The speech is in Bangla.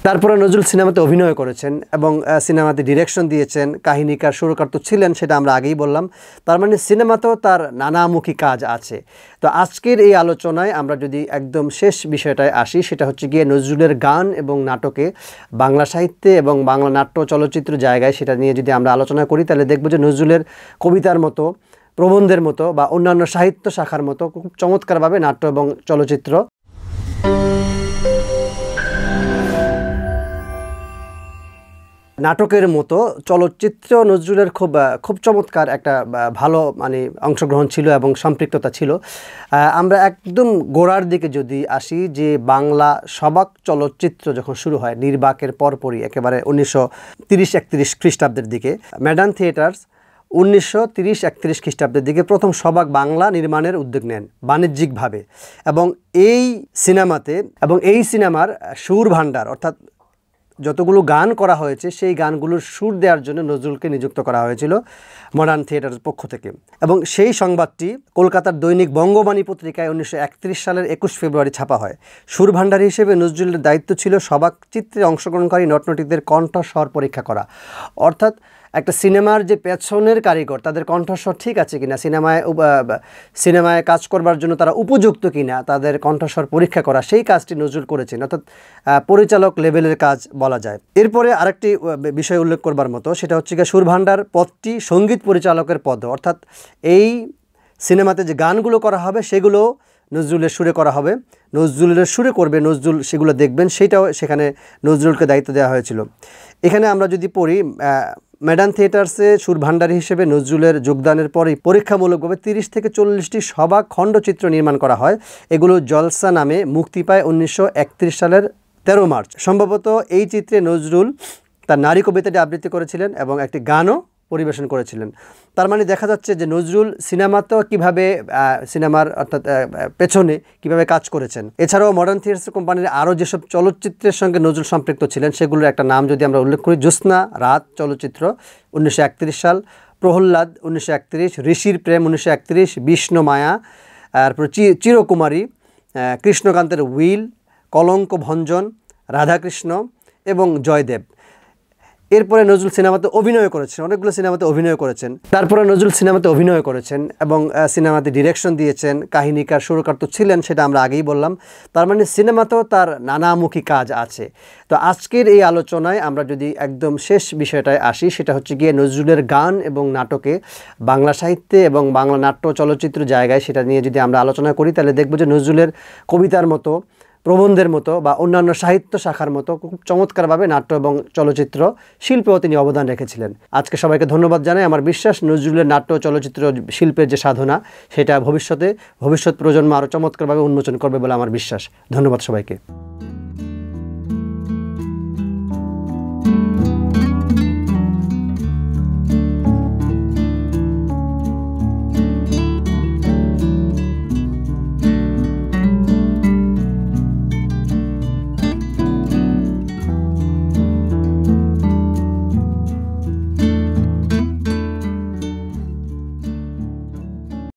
তারপরে নজরুল সিনেমাতে অভিনয় করেছেন এবং সিনেমাতে ডিরেকশন দিয়েছেন, কাহিনীকার সুরকার তো ছিলেন, সেটা আমরা আগেই বললাম। তার মানে সিনেমাতেও তার নানামুখী কাজ আছে। তো আজকের এই আলোচনায় আমরা যদি একদম শেষ বিষয়টায় আসি, সেটা হচ্ছে গিয়ে নজরুলের গান এবং নাটকে বাংলা সাহিত্যে এবং বাংলা নাট্য চলচ্চিত্র জায়গায় সেটা নিয়ে যদি আমরা আলোচনা করি, তাহলে দেখব যে নজরুলের কবিতার মতো, প্রবন্ধের মতো বা অন্যান্য সাহিত্য শাখার মতো খুব চমৎকারভাবে নাট্য এবং চলচ্চিত্র নাটকের মতো চলচ্চিত্র নজরুলের খুব চমৎকার একটা ভালো অংশগ্রহণ ছিল এবং সম্পৃক্ততা ছিল। আমরা একদম গোড়ার দিকে যদি আসি, যে বাংলা সবাক চলচ্চিত্র যখন শুরু হয় নির্বাকের পরপরই একেবারে 1930-31 খ্রিস্টাব্দের দিকে, ম্যাডান থিয়েটার্স 1930-31 খ্রিস্টাব্দের দিকে প্রথম সবাক বাংলা নির্মাণের উদ্যোগ নেন বাণিজ্যিকভাবে। এবং এই সিনেমার সুর ভাণ্ডার অর্থাৎ যতগুলো গান করা হয়েছে সেই গানগুলোর সুর দেওয়ার জন্য নজরুলকে নিযুক্ত করা হয়েছিল মডার্ন থিয়েটারের পক্ষ থেকে। এবং সেই সংবাদটি কলকাতার দৈনিক বঙ্গবাণী পত্রিকায় 1931 সালের 21 ফেব্রুয়ারি ছাপা হয়। সুর ভাণ্ডারী হিসেবে নজরুলের দায়িত্ব ছিল সবাক চিত্রে অংশগ্রহণকারী নটনটীদের কণ্ঠস্বর পরীক্ষা করা। অর্থাৎ একটা সিনেমার যে পেছনের কারিগর, তাদের কণ্ঠস্বর ঠিক আছে কিনা, সিনেমায় কাজ করবার জন্য তারা উপযুক্ত কিনা, তাদের কণ্ঠস্বর পরীক্ষা করা, সেই কাজটি নজরুল করেছেন। অর্থাৎ পরিচালক লেভেলের কাজ বলা যায়। এরপরে আরেকটি বিষয় উল্লেখ করবার মতো, সেটা হচ্ছে গিয়ে সুরভাণ্ডার পদটি সঙ্গীত পরিচালকের পদ। অর্থাৎ এই সিনেমাতে যে গানগুলো করা হবে সেগুলো নজরুলের সুরে করা হবে, নজরুলের সুরে করবে নজরুল, সেগুলো দেখবেন, সেটাও সেখানে নজরুলকে দায়িত্ব দেওয়া হয়েছিল। এখানে আমরা যদি পড়ি, ম্যাডান থিয়েটার্সে সুর ভাণ্ডারী হিসেবে নজরুলের যোগদানের পরেই পরীক্ষামূলকভাবে 30 থেকে 40টি সবাক খণ্ডচিত্র নির্মাণ করা হয়। এগুলো জলসা নামে মুক্তি পায় 1931 সালের 13 মার্চ। সম্ভবত এই চিত্রে নজরুল তার নারী কবিতাটি আবৃত্তি করেছিলেন এবং একটি গানও পরিবেশন করেছিলেন। তার মানে দেখা যাচ্ছে যে নজরুল সিনেমাতেও কীভাবে সিনেমার অর্থাৎ পেছনে কীভাবে কাজ করেছেন। এছাড়াও মডার্ন থিয়েটার্স কোম্পানির আরও যেসব চলচ্চিত্রের সঙ্গে নজরুল সম্পৃক্ত ছিলেন সেগুলোর একটা নাম যদি আমরা উল্লেখ করি, জ্যোৎস্না রাত চলচ্চিত্র 1931 সাল, প্রহ্লাদ 1931, ঋষির প্রেম 1931, বিষ্ণু মায়া, তারপর চিরকুমারী, কৃষ্ণকান্তের উইল, কলঙ্ক ভঞ্জন, রাধাকৃষ্ণ এবং জয়দেব। এরপরে নজরুল সিনেমাতে অভিনয় করেছেন, অনেকগুলো সিনেমাতে অভিনয় করেছেন। তারপরে নজরুল সিনেমাতে অভিনয় করেছেন এবং সিনেমাতে ডিরেকশন দিয়েছেন, কাহিনীকার সুরকার তো ছিলেন, সেটা আমরা আগেই বললাম। তার মানে সিনেমাতেও তার নানামুখী কাজ আছে। তো আজকের এই আলোচনায় আমরা যদি একদম শেষ বিষয়টায় আসি, সেটা হচ্ছে গিয়ে নজরুলের গান এবং নাটকে বাংলা সাহিত্যে এবং বাংলা নাট্য চলচ্চিত্র জায়গায় সেটা নিয়ে যদি আমরা আলোচনা করি, তাহলে দেখব যে নজরুলের কবিতার মতো, প্রবন্ধের মতো বা অন্যান্য সাহিত্য শাখার মতো খুব চমৎকারভাবে নাট্য এবং চলচ্চিত্র শিল্পেও তিনি অবদান রেখেছিলেন। আজকে সবাইকে ধন্যবাদ জানাই। আমার বিশ্বাস নজরুলের নাট্য চলচ্চিত্র শিল্পের যে সাধনা, সেটা ভবিষ্যৎ প্রজন্ম আরও চমৎকারভাবে উন্মোচন করবে বলে আমার বিশ্বাস। ধন্যবাদ সবাইকে।